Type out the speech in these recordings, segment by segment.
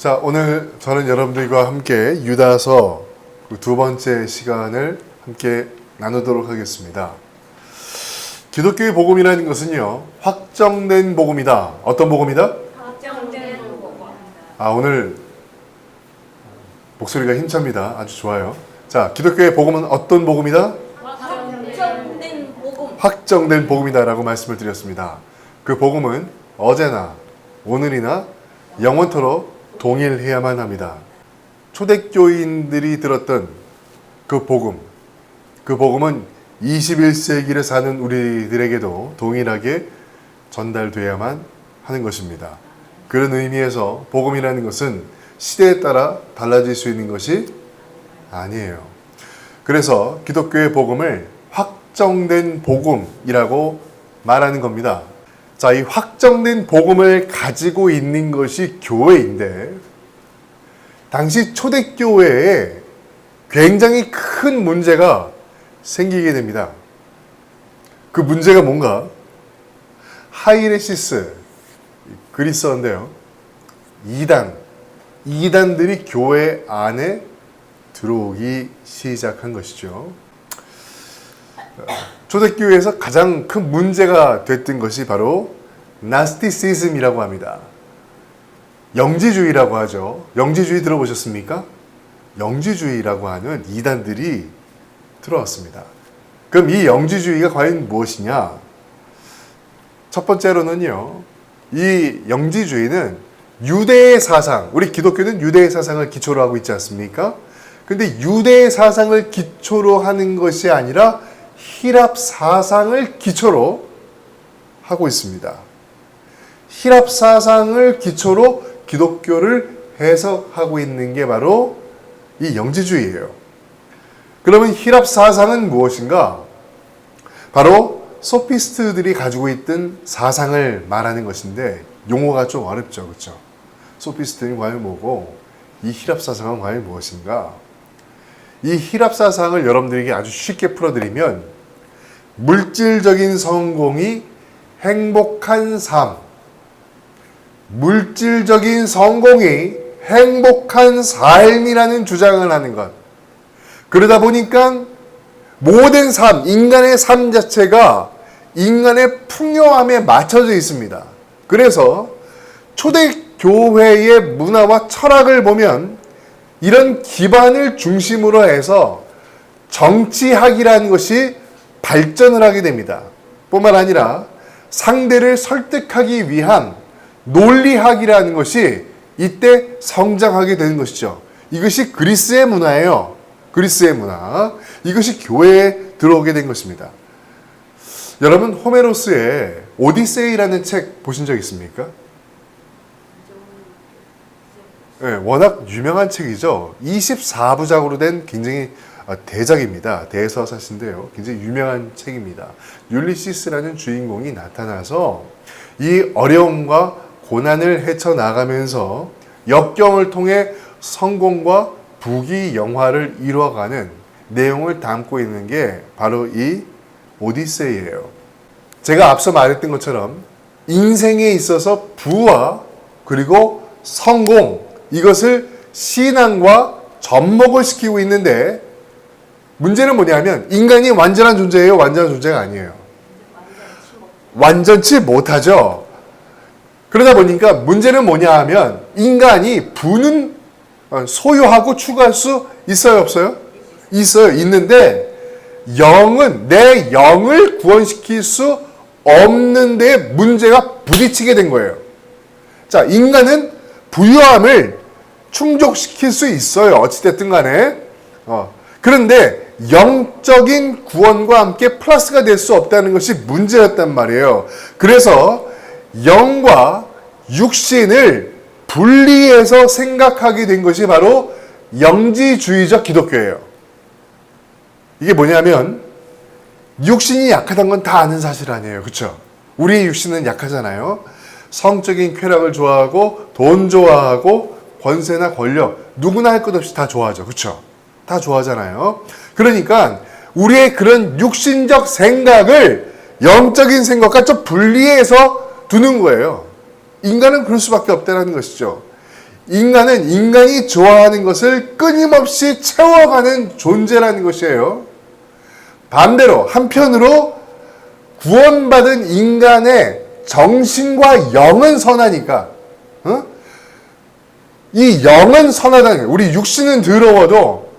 자, 오늘 저는 여러분들과 함께 유다서 두 번째 시간을 함께 나누도록 하겠습니다. 기독교의 복음이라는 것은요, 확정된 복음이다. 어떤 복음이다? 확정된 복음. 오늘 목소리가 힘찹니다. 아주 좋아요. 자, 기독교의 복음은 어떤 복음이다? 확정된 복음. 확정된 복음이다라고 말씀을 드렸습니다. 그 복음은 어제나 오늘이나 영원토록 동일해야만 합니다. 초대교인들이 들었던 그 복음은 21세기를 사는 우리들에게도 동일하게 전달되어야만 하는 것입니다. 그런 의미에서 복음이라는 것은 시대에 따라 달라질 수 있는 것이 아니에요. 그래서 기독교의 복음을 확정된 복음이라고 말하는 겁니다. 자, 이 확정된 복음을 가지고 있는 것이 교회인데, 당시 초대교회에 굉장히 큰 문제가 생기게 됩니다. 그 문제가 뭔가? 하이레시스, 그리스어인데요. 이단들이 교회 안에 들어오기 시작한 것이죠. 초대교회에서 가장 큰 문제가 됐던 것이 바로 나스티시즘이라고 합니다. 영지주의라고 하죠. 영지주의 들어보셨습니까? 영지주의라고 하는 이단들이 들어왔습니다. 그럼 이 영지주의가 과연 무엇이냐? 첫 번째로는요, 이 영지주의는 유대의 사상, 우리 기독교는 유대의 사상을 기초로 하고 있지 않습니까? 근데 유대의 사상을 기초로 하는 것이 아니라 히랍 사상을 기초로 하고 있습니다. 히랍 사상을 기초로 기독교를 해석하고 있는 게 바로 이 영지주의예요. 그러면 히랍 사상은 무엇인가? 바로 소피스트들이 가지고 있던 사상을 말하는 것인데, 용어가 좀 어렵죠, 그렇죠? 소피스트는 과연 뭐고, 이 히랍 사상은 과연 무엇인가? 이 히랍 사상을 여러분들에게 아주 쉽게 풀어드리면, 물질적인 성공이 행복한 삶, 물질적인 성공이 행복한 삶이라는 주장을 하는 것. 그러다 보니까 모든 삶, 인간의 삶 자체가 인간의 풍요함에 맞춰져 있습니다. 그래서 초대교회의 문화와 철학을 보면 이런 기반을 중심으로 해서 정치학이라는 것이 발전을 하게 됩니다. 뿐만 아니라 상대를 설득하기 위한 논리학이라는 것이 이때 성장하게 되는 것이죠. 이것이 그리스의 문화예요. 그리스의 문화. 이것이 교회에 들어오게 된 것입니다. 여러분, 호메로스의 오디세이라는 책 보신 적 있습니까? 네, 워낙 유명한 책이죠. 24부작으로 된 굉장히 대작입니다. 대서사인데요. 굉장히 유명한 책입니다. 율리시스라는 주인공이 나타나서 이 어려움과 고난을 헤쳐나가면서 역경을 통해 성공과 부귀영화를 이루어가는 내용을 담고 있는 게 바로 이 오디세이예요. 제가 앞서 말했던 것처럼 인생에 있어서 부와 그리고 성공, 이것을 신앙과 접목을 시키고 있는데, 문제는 뭐냐면 인간이 완전한 존재예요? 완전한 존재가 아니에요. 완전치 못하죠. 그러다 보니까 문제는 뭐냐 하면 인간이 부는 소유하고 추구할 수 있어요? 없어요? 있어요. 있는데 영은, 내 영을 구원시킬 수 없는 데 문제가 부딪히게 된 거예요. 자, 인간은 부유함을 충족시킬 수 있어요. 어찌됐든 간에. 그런데 영적인 구원과 함께 플러스가 될 수 없다는 것이 문제였단 말이에요. 그래서 영과 육신을 분리해서 생각하게 된 것이 바로 영지주의적 기독교예요. 이게 뭐냐면 육신이 약하다는 건 다 아는 사실 아니에요. 그렇죠? 우리의 육신은 약하잖아요. 성적인 쾌락을 좋아하고 돈 좋아하고 권세나 권력, 누구나 할 것 없이 다 좋아하죠. 그렇죠? 다 좋아하잖아요. 그러니까 우리의 그런 육신적 생각을 영적인 생각과 좀 분리해서 두는 거예요. 인간은 그럴 수밖에 없다는 것이죠. 인간은 인간이 좋아하는 것을 끊임없이 채워가는 존재라는 것이에요. 반대로 한편으로 구원받은 인간의 정신과 영은 선하니까, 이 영은 선하다는 거예요. 우리 육신은 더러워도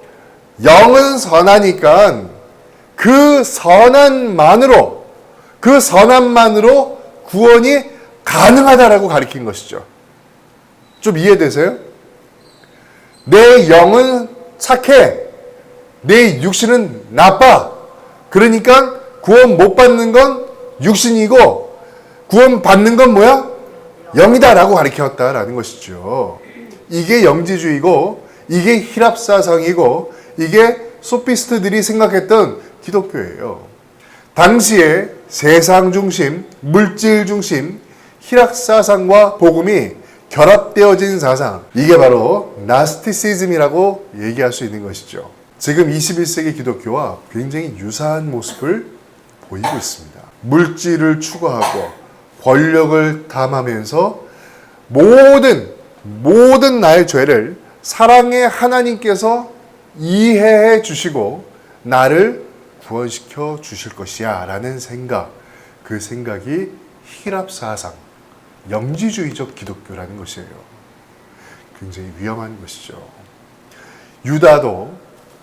영은 선하니까 그 선함만으로 구원이 가능하다라고 가리킨 것이죠. 좀 이해되세요? 내 영은 착해. 내 육신은 나빠. 그러니까 구원 못 받는 건 육신이고 구원 받는 건 뭐야? 영이다라고 가리켰다라는 것이죠. 이게 영지주의고 이게 히랍사상이고 이게 소피스트들이 생각했던 기독교예요. 당시에 세상 중심, 물질 중심, 히랍사상과 복음이 결합되어진 사상, 이게 바로 나스티시즘이라고 얘기할 수 있는 것이죠. 지금 21세기 기독교와 굉장히 유사한 모습을 보이고 있습니다. 물질을 추구하고 권력을 탐하면서 모든 나의 죄를 사랑의 하나님께서 이해해 주시고 나를 구원시켜 주실 것이야 라는 생각, 그 생각이 히랍사상, 영지주의적 기독교라는 것이에요. 굉장히 위험한 것이죠. 유다도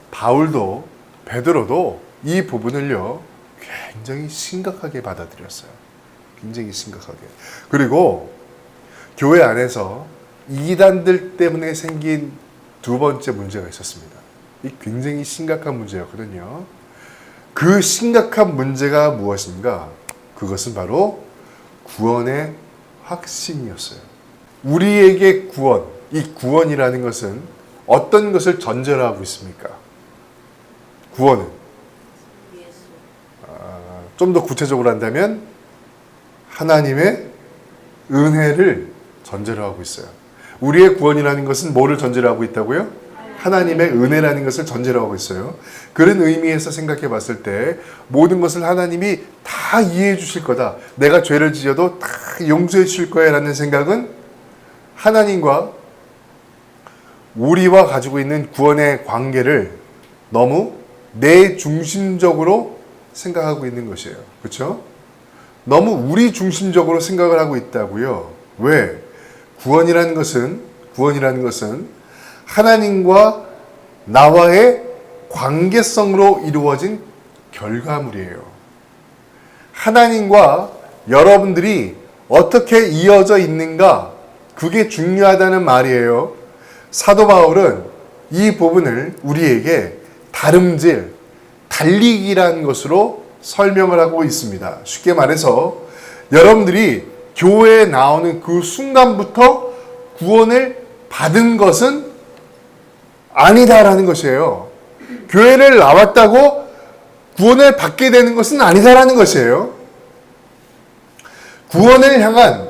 바울도 베드로도 이 부분을요 굉장히 심각하게 받아들였어요. 굉장히 심각하게. 그리고 교회 안에서 이단들 때문에 생긴 두 번째 문제가 있었습니다. 이 굉장히 심각한 문제였거든요. 그 심각한 문제가 무엇인가? 그것은 바로 구원의 확신이었어요. 우리에게 구원, 이 구원이라는 것은 어떤 것을 전제로 하고 있습니까? 구원은 좀 더 구체적으로 한다면 하나님의 은혜를 전제로 하고 있어요. 우리의 구원이라는 것은 뭐를 전제로 하고 있다고요? 하나님의 은혜라는 것을 전제로 하고 있어요. 그런 의미에서 생각해 봤을 때 모든 것을 하나님이 다 이해해 주실 거다. 내가 죄를 지어도 다 용서해 주실 거야 라는 생각은 하나님과 우리와 가지고 있는 구원의 관계를 너무 내 중심적으로 생각하고 있는 것이에요. 그렇죠? 너무 우리 중심적으로 생각을 하고 있다고요. 왜? 구원이라는 것은 하나님과 나와의 관계성으로 이루어진 결과물이에요. 하나님과 여러분들이 어떻게 이어져 있는가, 그게 중요하다는 말이에요. 사도 바울은 이 부분을 우리에게 다름질, 달리기라는 것으로 설명을 하고 있습니다. 쉽게 말해서 여러분들이 교회에 나오는 그 순간부터 구원을 받은 것은 아니다라는 것이에요. 교회를 나왔다고 구원을 받게 되는 것은 아니다라는 것이에요. 구원을 향한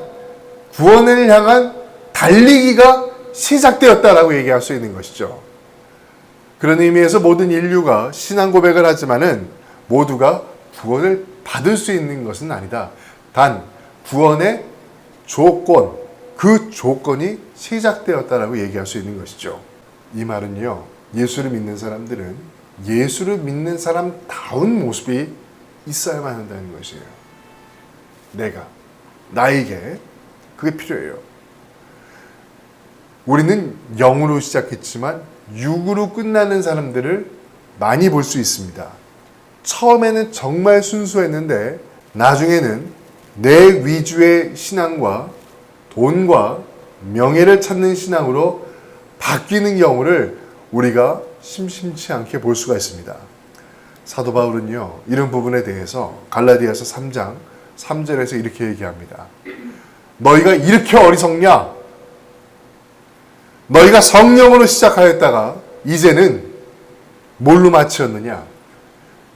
달리기가 시작되었다라고 얘기할 수 있는 것이죠. 그런 의미에서 모든 인류가 신앙 고백을 하지만은 모두가 구원을 받을 수 있는 것은 아니다. 단 구원의 조건, 그 조건이 시작되었다라고 얘기할 수 있는 것이죠. 이 말은요, 예수를 믿는 사람들은 예수를 믿는 사람다운 모습이 있어야만 한다는 것이에요. 나에게 그게 필요해요. 우리는 영으로 시작했지만 육으로 끝나는 사람들을 많이 볼 수 있습니다. 처음에는 정말 순수했는데 나중에는 내 위주의 신앙과 돈과 명예를 찾는 신앙으로 바뀌는 경우를 우리가 심심치 않게 볼 수가 있습니다. 사도 바울은요, 이런 부분에 대해서 갈라디아서 3장 3절에서 이렇게 얘기합니다. 너희가 이렇게 어리석냐? 너희가 성령으로 시작하였다가 이제는 뭘로 마치었느냐?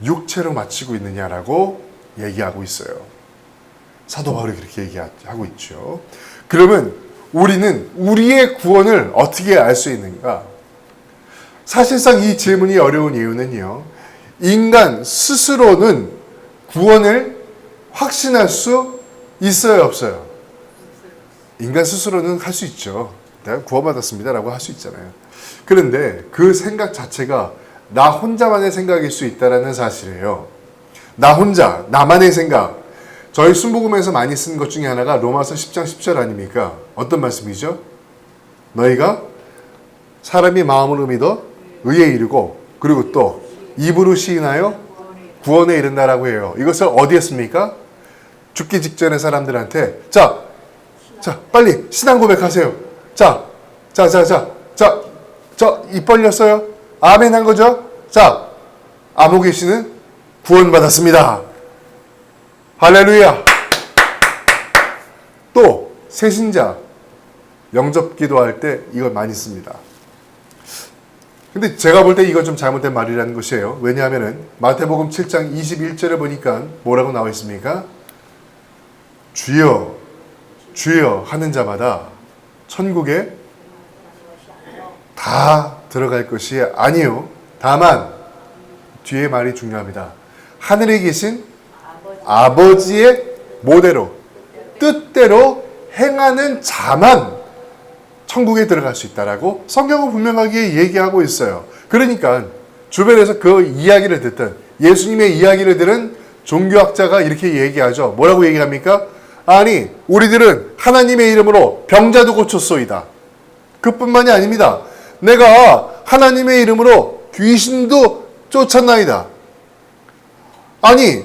육체로 마치고 있느냐라고 얘기하고 있어요. 사도 바울이 그렇게 얘기하고 있죠. 그러면 우리는 우리의 구원을 어떻게 알 수 있는가? 사실상 이 질문이 어려운 이유는요, 인간 스스로는 구원을 확신할 수 있어요, 없어요? 인간 스스로는 할 수 있죠. 내가 구원받았습니다라고 할 수 있잖아요. 그런데 그 생각 자체가 나 혼자만의 생각일 수 있다는 사실이에요. 나 혼자, 나만의 생각. 저희 순복음에서 많이 쓴 것 중에 하나가 로마서 10장 10절 아닙니까? 어떤 말씀이죠? 너희가 사람이 마음으로 믿어 의에 이르고 그리고 또 입으로 시인하여 구원에 이른다라고 해요. 이것을 어디에 씁니까? 죽기 직전의 사람들한테 자, 빨리 신앙 고백하세요. 입 벌렸어요? 아멘 한 거죠? 자, 아무 계시는 구원받았습니다. 할렐루야. 또 새신자 영접 기도할 때 이걸 많이 씁니다. 근데 제가 볼 때 이건 좀 잘못된 말이라는 것이에요. 왜냐하면 마태복음 7장 21절에 보니까 뭐라고 나와 있습니까? 주여 주여 하는 자마다 천국에 다 들어갈 것이 아니요 다만 뒤에 말이 중요합니다. 하늘에 계신 아버지의 모대로 뜻대로 행하는 자만 천국에 들어갈 수 있다라고 성경은 분명하게 얘기하고 있어요. 그러니까 주변에서 그 이야기를 듣던 예수님의 이야기를 들은 종교학자가 이렇게 얘기하죠. 뭐라고 얘기합니까? 아니 우리들은 하나님의 이름으로 병자도 고쳤소이다. 그뿐만이 아닙니다. 내가 하나님의 이름으로 귀신도 쫓았나이다. 아니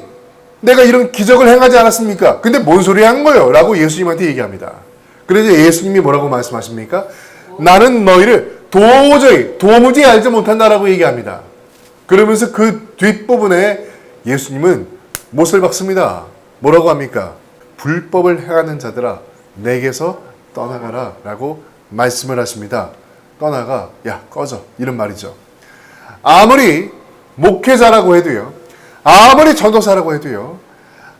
내가 이런 기적을 행하지 않았습니까? 근데 뭔 소리 한 거예요? 라고 예수님한테 얘기합니다. 그래서 예수님이 뭐라고 말씀하십니까? 나는 너희를 도무지 알지 못한다라고 얘기합니다. 그러면서 그 뒷부분에 예수님은 못을 박습니다. 뭐라고 합니까? 불법을 행하는 자들아 내게서 떠나가라 라고 말씀을 하십니다. 떠나가, 야 꺼져 이런 말이죠. 아무리 목회자라고 해도요, 아무리 전도사라고 해도요,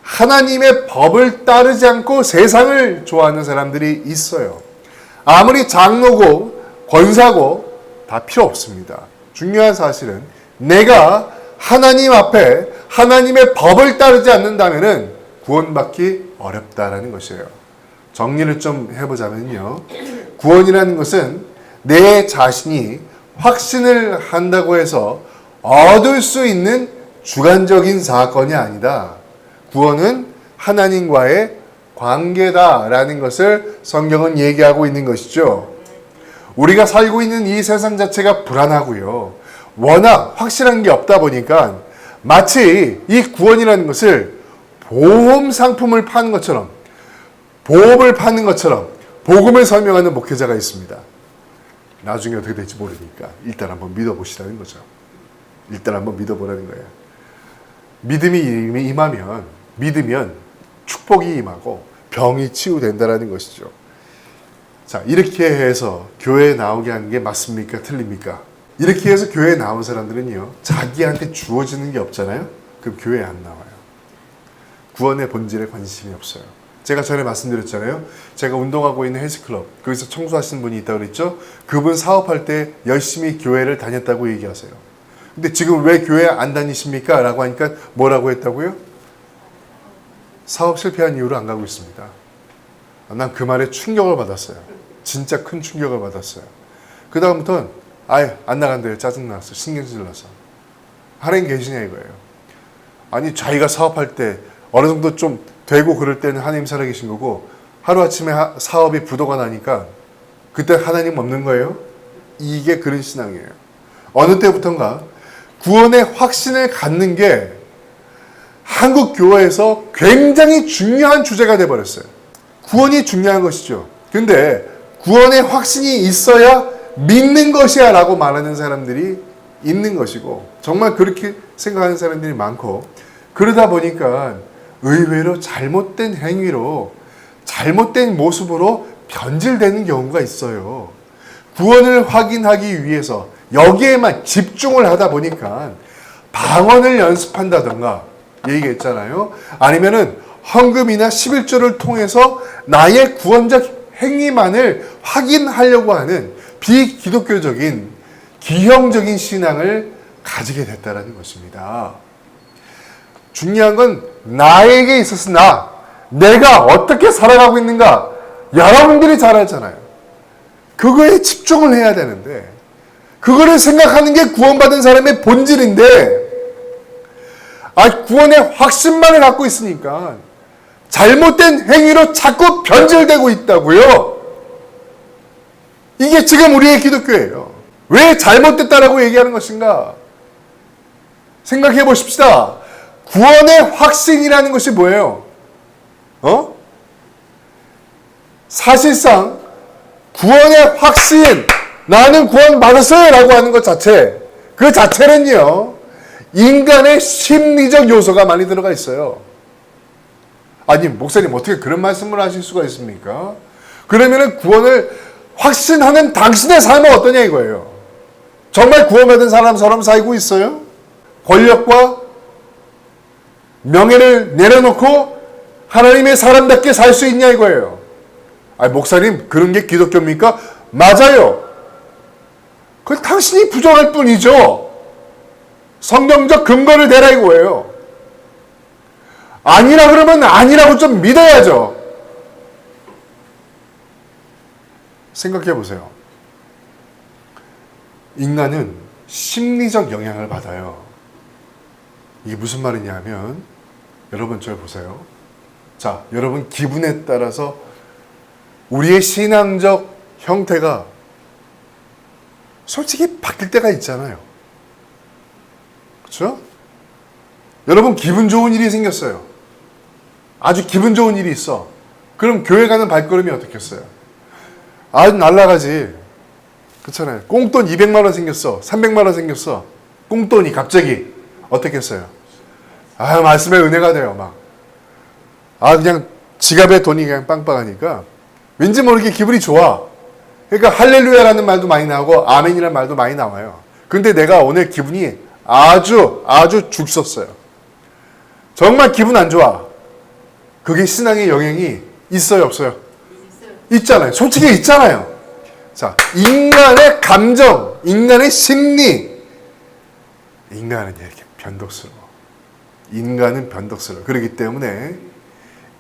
하나님의 법을 따르지 않고 세상을 좋아하는 사람들이 있어요. 아무리 장로고 권사고 다 필요 없습니다. 중요한 사실은 내가 하나님 앞에 하나님의 법을 따르지 않는다면 구원받기 어렵다라는 것이에요. 정리를 좀 해보자면요, 구원이라는 것은 내 자신이 확신을 한다고 해서 얻을 수 있는 주관적인 사건이 아니다. 구원은 하나님과의 관계다라는 것을 성경은 얘기하고 있는 것이죠. 우리가 살고 있는 이 세상 자체가 불안하고요, 워낙 확실한 게 없다 보니까 마치 이 구원이라는 것을 보험 상품을 파는 것처럼, 보험을 파는 것처럼 복음을 설명하는 목회자가 있습니다. 나중에 어떻게 될지 모르니까 일단 한번 믿어보시라는 거죠. 일단 한번 믿어보라는 거예요. 믿음이 임하면, 믿으면 축복이 임하고 병이 치유된다는 것이죠. 자, 이렇게 해서 교회에 나오게 하는 게 맞습니까? 틀립니까? 이렇게 해서 교회에 나온 사람들은요, 자기한테 주어지는 게 없잖아요? 그럼 교회에 안 나와요. 구원의 본질에 관심이 없어요. 제가 전에 말씀드렸잖아요. 제가 운동하고 있는 헬스클럽, 거기서 청소하시는 분이 있다고 그랬죠? 그분 사업할 때 열심히 교회를 다녔다고 얘기하세요. 근데 지금 왜 교회 안 다니십니까? 라고 하니까 뭐라고 했다고요? 사업 실패한 이후로 안 가고 있습니다. 난 그 말에 충격을 받았어요. 진짜 큰 충격을 받았어요. 그 다음부터는 아예 안 나간대요. 짜증나서, 신경질 나서. 하나님 계시냐 이거예요. 아니 자기가 사업할 때 어느 정도 좀 되고 그럴 때는 하나님 살아계신 거고, 하루아침에 사업이 부도가 나니까 그때 하나님 없는 거예요? 이게 그런 신앙이에요. 어느 때부턴가 구원의 확신을 갖는 게 한국 교회에서 굉장히 중요한 주제가 돼버렸어요. 구원이 중요한 것이죠. 근데 구원의 확신이 있어야 믿는 것이야 라고 말하는 사람들이 있는 것이고, 정말 그렇게 생각하는 사람들이 많고, 그러다 보니까 의외로 잘못된 행위로, 잘못된 모습으로 변질되는 경우가 있어요. 구원을 확인하기 위해서 여기에만 집중을 하다 보니까 방언을 연습한다던가 얘기했잖아요. 아니면은 헌금이나 11조를 통해서 나의 구원적 행위만을 확인하려고 하는 비기독교적인 기형적인 신앙을 가지게 됐다는 것입니다. 중요한 건 나에게 있어서 내가 어떻게 살아가고 있는가 여러분들이 잘 알잖아요. 그거에 집중을 해야 되는데 그거를 생각하는 게 구원받은 사람의 본질인데 구원의 확신만을 갖고 있으니까 잘못된 행위로 자꾸 변질되고 있다고요. 이게 지금 우리의 기독교예요. 왜 잘못됐다라고 얘기하는 것인가? 생각해 보십시다. 구원의 확신이라는 것이 뭐예요? 사실상 구원의 확신, 나는 구원받았어요 라고 하는 것 자체, 그 자체는요, 인간의 심리적 요소가 많이 들어가 있어요. 아니, 목사님 어떻게 그런 말씀을 하실 수가 있습니까? 그러면은 구원을 확신하는 당신의 삶은 어떠냐 이거예요. 정말 구원받은 사람처럼 살고 있어요? 권력과 명예를 내려놓고 하나님의 사람답게 살 수 있냐 이거예요. 목사님 그런 게 기독교입니까? 맞아요. 그건 당신이 부정할 뿐이죠. 성경적 근거를 대라 이거예요. 아니라 그러면 아니라고 좀 믿어야죠. 생각해 보세요. 인간은 심리적 영향을 받아요. 이게 무슨 말이냐면 여러분 저 보세요. 자, 여러분 기분에 따라서 우리의 신앙적 형태가 솔직히 바뀔 때가 있잖아요. 그렇죠? 여러분 기분 좋은 일이 생겼어요. 아주 기분 좋은 일이 있어. 그럼 교회 가는 발걸음이 어떻겠어요? 아주 날라가지. 그렇잖아요. 꽁돈 200만 원 생겼어. 300만 원 생겼어. 꽁돈이 갑자기 어떻겠어요? 말씀에 은혜가 돼요. 막. 그냥 지갑에 돈이 그냥 빵빵하니까 왠지 모르게 기분이 좋아. 그러니까 할렐루야라는 말도 많이 나오고 아멘이라는 말도 많이 나와요. 근데 내가 오늘 기분이 아주 죽 썼어요. 정말 기분 안 좋아. 그게 신앙의 영향이 있어요, 없어요? 있잖아요. 솔직히 있잖아요. 자, 인간의 감정, 인간의 심리. 인간은 이렇게 변덕스러워. 인간은 변덕스러워. 그렇기 때문에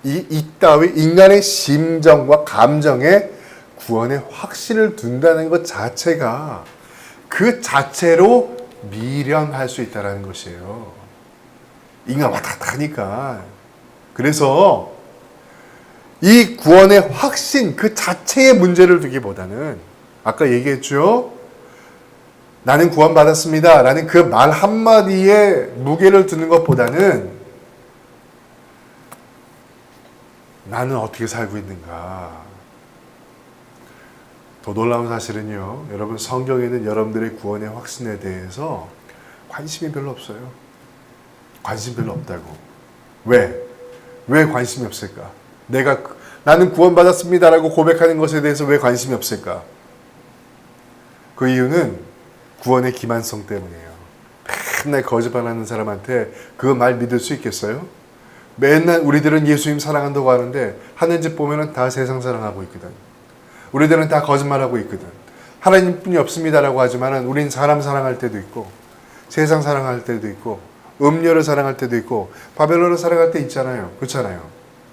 이따위 인간의 심정과 감정에 구원의 확신을 둔다는 것 자체가 그 자체로 미련할 수 있다는 것이에요. 인간 왔다 갔다 하니까. 그래서 이 구원의 확신 그 자체의 문제를 두기보다는 아까 얘기했죠. 나는 구원받았습니다 라는 그 말 한마디에 무게를 두는 것보다는 나는 어떻게 살고 있는가. 더 놀라운 사실은요, 여러분 성경에는 여러분들의 구원의 확신에 대해서 관심이 별로 없어요. 관심 별로 없다고. 왜? 왜 관심이 없을까? 나는 구원받았습니다라고 고백하는 것에 대해서 왜 관심이 없을까? 그 이유는 구원의 기만성 때문이에요. 맨날 거짓말하는 사람한테 그 말 믿을 수 있겠어요? 맨날 우리들은 예수님 사랑한다고 하는데 하는 짓 보면은 다 세상 사랑하고 있거든. 우리들은 다 거짓말하고 있거든. 하나님뿐이 없습니다라고 하지만은 우린 사람 사랑할 때도 있고 세상 사랑할 때도 있고 음료를 사랑할 때도 있고 바벨론을 사랑할 때 있잖아요. 그렇잖아요.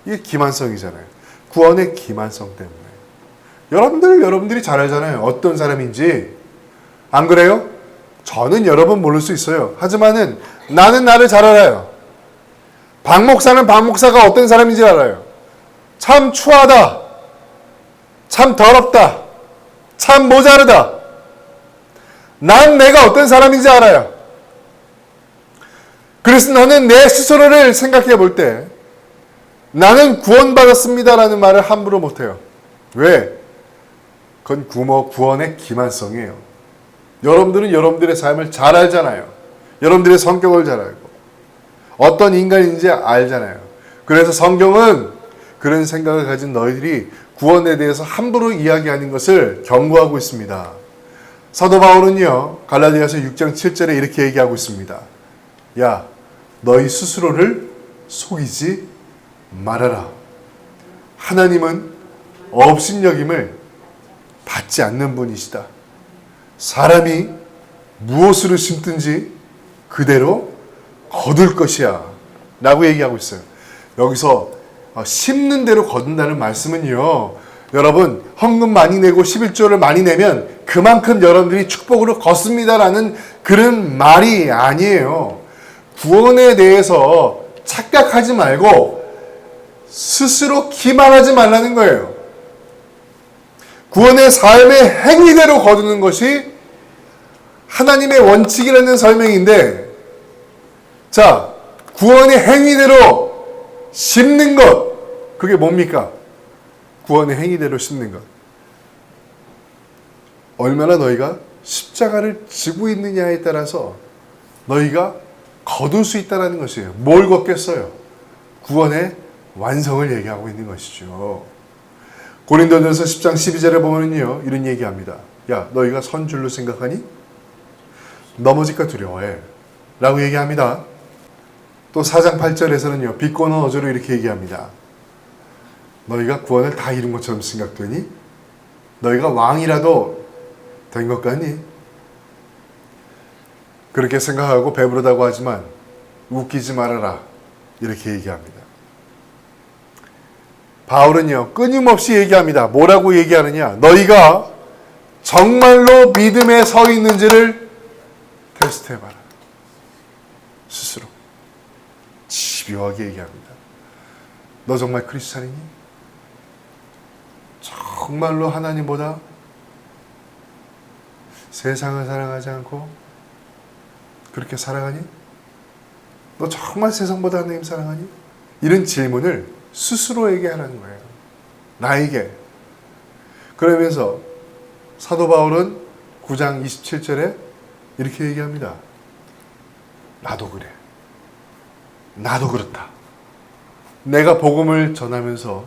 이게 기만성이잖아요. 구원의 기만성 때문에. 여러분들이 잘 알잖아요. 어떤 사람인지. 안 그래요? 저는 여러분 모를 수 있어요. 하지만은 나는 나를 잘 알아요. 박 목사는 박 목사가 어떤 사람인지 알아요. 참 추하다. 참 더럽다. 참 모자르다. 난 내가 어떤 사람인지 알아요. 그래서 너는 내 스스로를 생각해 볼 때 나는 구원받았습니다라는 말을 함부로 못해요. 왜? 그건 구원의 기만성이에요. 여러분들은 여러분들의 삶을 잘 알잖아요. 여러분들의 성격을 잘 알고 어떤 인간인지 알잖아요. 그래서 성경은 그런 생각을 가진 너희들이 구원에 대해서 함부로 이야기하는 것을 경고하고 있습니다. 사도 바울은요, 갈라디아서 6장 7절에 이렇게 얘기하고 있습니다. 야, 너희 스스로를 속이지 말아라. 하나님은 업신여김을 받지 않는 분이시다. 사람이 무엇으로 심든지 그대로 거둘 것이야 라고 얘기하고 있어요. 여기서 심는 대로 거둔다는 말씀은요, 여러분 헌금 많이 내고 11조를 많이 내면 그만큼 여러분들이 축복으로 걷습니다라는 그런 말이 아니에요. 구원에 대해서 착각하지 말고 스스로 기만하지 말라는 거예요. 구원의 삶의 행위대로 거두는 것이 하나님의 원칙이라는 설명인데, 자, 구원의 행위대로 심는 것, 그게 뭡니까? 구원의 행위대로 심는 것. 얼마나 너희가 십자가를 지고 있느냐에 따라서 너희가 거둘 수 있다는 것이에요. 뭘 걷겠어요? 구원의 완성을 얘기하고 있는 것이죠. 고린도전서 10장 12절에 보면요, 이런 얘기합니다. 야, 너희가 선 줄로 생각하니? 넘어질까 두려워해. 라고 얘기합니다. 또 4장 8절에서는요, 비꼬는 어조로 이렇게 얘기합니다. 너희가 구원을 다 이룬 것처럼 생각되니? 너희가 왕이라도 된 것 같니? 그렇게 생각하고 배부르다고 하지만 웃기지 말아라. 이렇게 얘기합니다. 바울은요, 끊임없이 얘기합니다. 뭐라고 얘기하느냐? 너희가 정말로 믿음에 서 있는지를 테스트해봐라. 스스로. 집요하게 얘기합니다. 너 정말 크리스찬이니? 정말로 하나님보다 세상을 사랑하지 않고 그렇게 살아가니? 너 정말 세상보다 하나님 사랑하니? 이런 질문을 스스로에게 하라는 거예요. 나에게. 그러면서 사도 바울은 9장 27절에 이렇게 얘기합니다. 나도 그래. 나도 그렇다. 내가 복음을 전하면서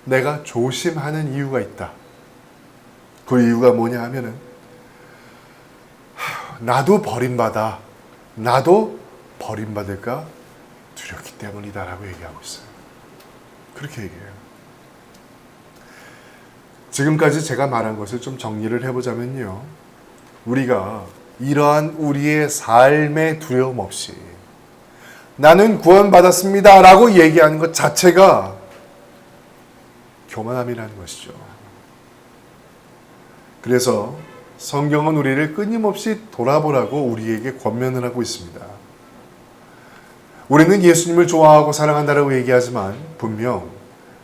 내가 조심하는 이유가 있다. 그 이유가 뭐냐 하면은 나도 버림받아. 나도 버림받을까 두렵기 때문이다라고 얘기하고 있어요. 그렇게 얘기해요. 지금까지 제가 말한 것을 좀 정리를 해보자면요. 우리가 이러한 우리의 삶의 두려움 없이 나는 구원받았습니다 라고 얘기하는 것 자체가 교만함이라는 것이죠. 그래서 성경은 우리를 끊임없이 돌아보라고 우리에게 권면을 하고 있습니다. 우리는 예수님을 좋아하고 사랑한다라고 얘기하지만 분명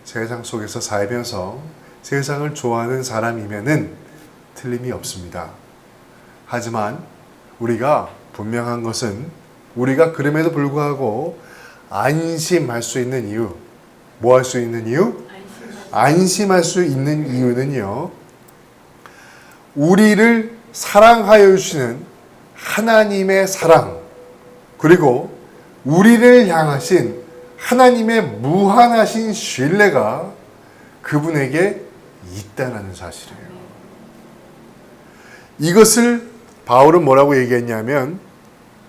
세상 속에서 살면서 세상을 좋아하는 사람이면은 틀림이 없습니다. 하지만 우리가 분명한 것은 우리가 그럼에도 불구하고 안심할 수 있는 이유, 뭐 할 수 있는 이유? 안심할 수 있는 이유는요, 우리를 사랑하여 주시는 하나님의 사랑, 그리고 우리를 향하신 하나님의 무한하신 신뢰가 그분에게 있다는 사실이에요. 이것을 바울은 뭐라고 얘기했냐면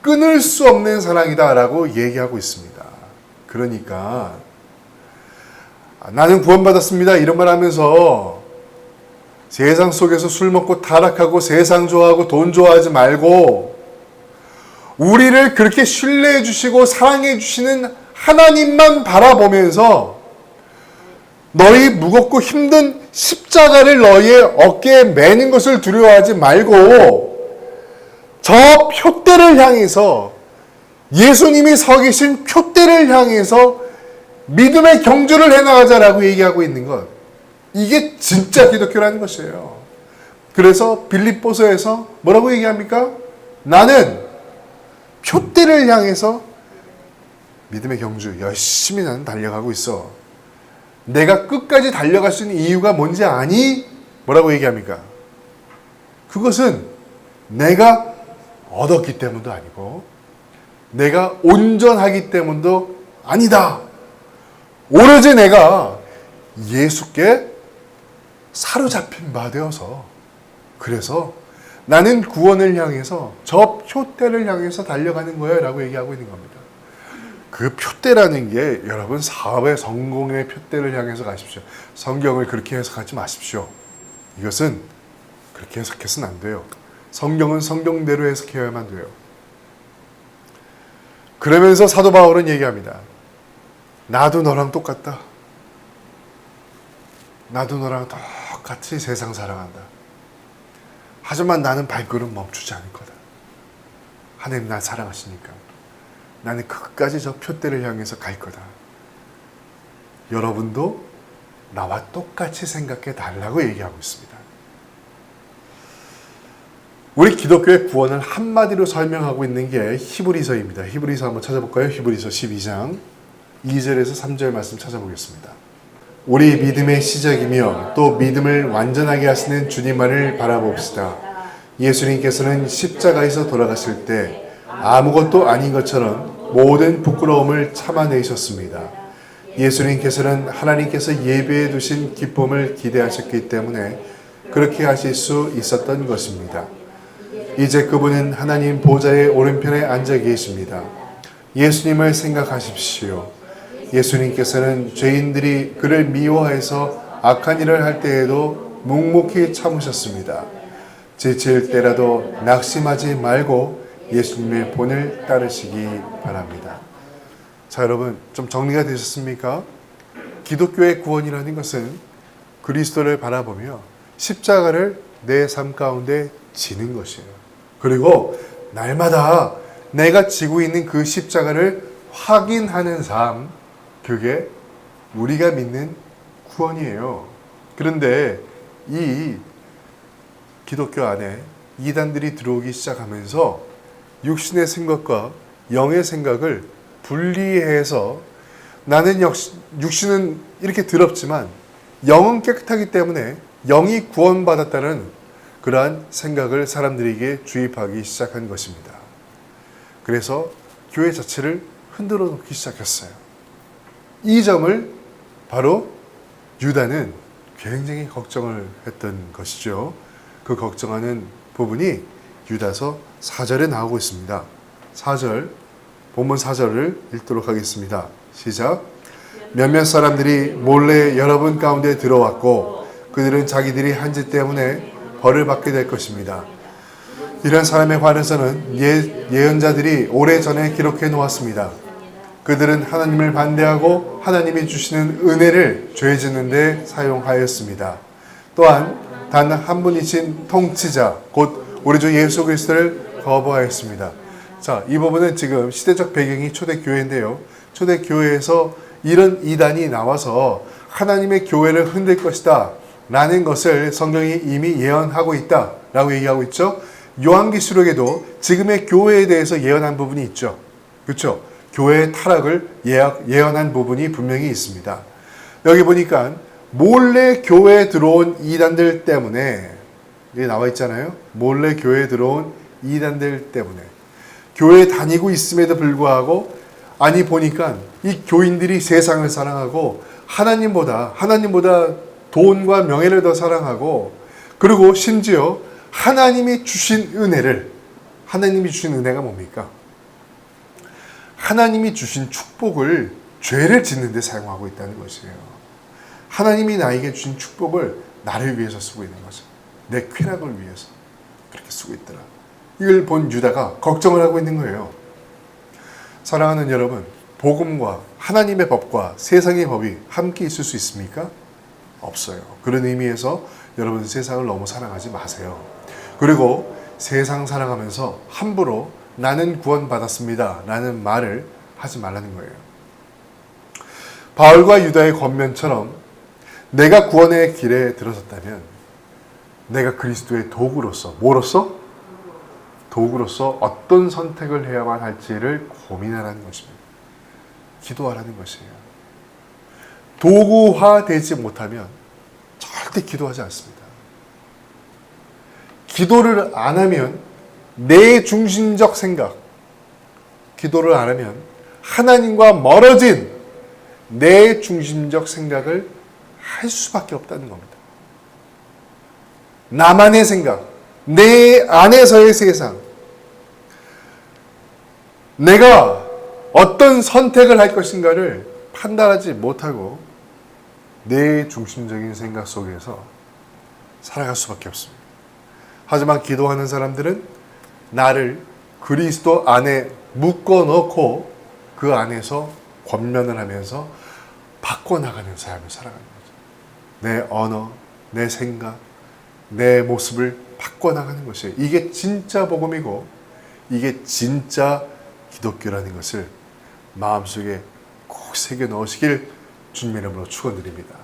끊을 수 없는 사랑이다라고 얘기하고 있습니다. 그러니까 나는 구원받았습니다 이런 말 하면서 세상 속에서 술 먹고 타락하고 세상 좋아하고 돈 좋아하지 말고 우리를 그렇게 신뢰해 주시고 사랑해 주시는 하나님만 바라보면서 너희 무겁고 힘든 십자가를 너희의 어깨에 매는 것을 두려워하지 말고 저 표대를 향해서 예수님이 서 계신 표대를 향해서 믿음의 경주를 해나가자라고 얘기하고 있는 것. 이게 진짜 기독교라는 것이에요. 그래서 빌립보서에서 뭐라고 얘기합니까? 나는 표대를 향해서 믿음의 경주 열심히 나는 달려가고 있어. 내가 끝까지 달려갈 수 있는 이유가 뭔지 아니? 뭐라고 얘기합니까? 그것은 내가 얻었기 때문도 아니고 내가 온전하기 때문도 아니다. 오로지 내가 예수께 사로잡힌 바 되어서 그래서 나는 구원을 향해서 저 표대를 향해서 달려가는 거야 라고 얘기하고 있는 겁니다. 그 표대라는 게 여러분 사업의 성공의 표대를 향해서 가십시오. 성경을 그렇게 해석하지 마십시오. 이것은 그렇게 해석해서는 안 돼요. 성경은 성경대로 해석해야만 돼요. 그러면서 사도 바울은 얘기합니다. 나도 너랑 똑같다. 나도 너랑 똑같이 세상 사랑한다. 하지만 나는 발걸음 멈추지 않을 거다. 하나님 날 사랑하시니까 나는 끝까지 저 표대를 향해서 갈 거다. 여러분도 나와 똑같이 생각해 달라고 얘기하고 있습니다. 우리 기독교의 구원을 한마디로 설명하고 있는 게 히브리서입니다. 히브리서 한번 찾아볼까요? 히브리서 12장 2절에서 3절 말씀 찾아보겠습니다. 우리 믿음의 시작이며 또 믿음을 완전하게 하시는 주님만을 바라봅시다. 예수님께서는 십자가에서 돌아가실 때 아무것도 아닌 것처럼 모든 부끄러움을 참아내셨습니다. 예수님께서는 하나님께서 예비해 두신 기쁨을 기대하셨기 때문에 그렇게 하실 수 있었던 것입니다. 이제 그분은 하나님 보좌의 오른편에 앉아 계십니다. 예수님을 생각하십시오. 예수님께서는 죄인들이 그를 미워해서 악한 일을 할 때에도 묵묵히 참으셨습니다. 지칠 때라도 낙심하지 말고 예수님의 본을 따르시기 바랍니다. 자, 여러분 좀 정리가 되셨습니까? 기독교의 구원이라는 것은 그리스도를 바라보며 십자가를 내 삶 가운데 지는 것이에요. 그리고 날마다 내가 지고 있는 그 십자가를 확인하는 삶, 그게 우리가 믿는 구원이에요. 그런데 이 기독교 안에 이단들이 들어오기 시작하면서 육신의 생각과 영의 생각을 분리해서 나는 역시 육신은 이렇게 더럽지만 영은 깨끗하기 때문에 영이 구원받았다는 그러한 생각을 사람들에게 주입하기 시작한 것입니다. 그래서 교회 자체를 흔들어 놓기 시작했어요. 이 점을 바로 유다는 굉장히 걱정을 했던 것이죠. 그 걱정하는 부분이 유다서 4절에 나오고 있습니다. 4절, 본문 4절을 읽도록 하겠습니다. 시작. 몇몇 사람들이 몰래 여러분 가운데 들어왔고 그들은 자기들이 한 짓 때문에 벌을 받게 될 것입니다. 이런 사람에 관해서는 예언자들이 오래전에 기록해 놓았습니다. 그들은 하나님을 반대하고 하나님이 주시는 은혜를 죄 짓는 데 사용하였습니다. 또한 단 한 분이신 통치자 곧 우리 주 예수 그리스도를 거부하였습니다. 자, 이 부분은 지금 시대적 배경이 초대교회인데요. 초대교회에서 이런 이단이 나와서 하나님의 교회를 흔들 것이다 라는 것을 성경이 이미 예언하고 있다 라고 얘기하고 있죠. 요한계시록에도 지금의 교회에 대해서 예언한 부분이 있죠. 그렇죠? 교회의 타락을 예언한 부분이 분명히 있습니다. 여기 보니까 몰래 교회에 들어온 이단들 때문에, 여기 나와 있잖아요. 몰래 교회에 들어온 이단들 때문에 교회에 다니고 있음에도 불구하고 아니 보니까 이 교인들이 세상을 사랑하고 하나님보다 돈과 명예를 더 사랑하고, 그리고 심지어 하나님이 주신 은혜가 뭡니까? 하나님이 주신 축복을 죄를 짓는 데 사용하고 있다는 것이에요. 하나님이 나에게 주신 축복을 나를 위해서 쓰고 있는 거죠. 내 쾌락을 위해서 그렇게 쓰고 있더라. 이걸 본 유다가 걱정을 하고 있는 거예요. 사랑하는 여러분, 복음과 하나님의 법과 세상의 법이 함께 있을 수 있습니까? 없어요. 그런 의미에서 여러분 세상을 너무 사랑하지 마세요. 그리고 세상 사랑하면서 함부로 나는 구원받았습니다 라는 말을 하지 말라는 거예요. 바울과 유다의 권면처럼 내가 구원의 길에 들어섰다면 내가 그리스도의 도구로서 도구로서 어떤 선택을 해야만 할지를 고민하라는 것입니다. 기도하라는 것이에요. 도구화되지 못하면 절대 기도하지 않습니다. 기도를 안 하면 내 중심적 생각, 기도를 안 하면 하나님과 멀어진 내 중심적 생각을 할 수밖에 없다는 겁니다. 나만의 생각, 내 안에서의 세상, 내가 어떤 선택을 할 것인가를 판단하지 못하고 내 중심적인 생각 속에서 살아갈 수밖에 없습니다. 하지만 기도하는 사람들은 나를 그리스도 안에 묶어넣고 그 안에서 권면을 하면서 바꿔나가는 삶을 살아가는 거죠. 내 언어, 내 생각, 내 모습을 바꿔나가는 것이에요. 이게 진짜 복음이고 이게 진짜 기독교라는 것을 마음속에 꼭 새겨 넣으시길 주님의 이름으로 축원드립니다.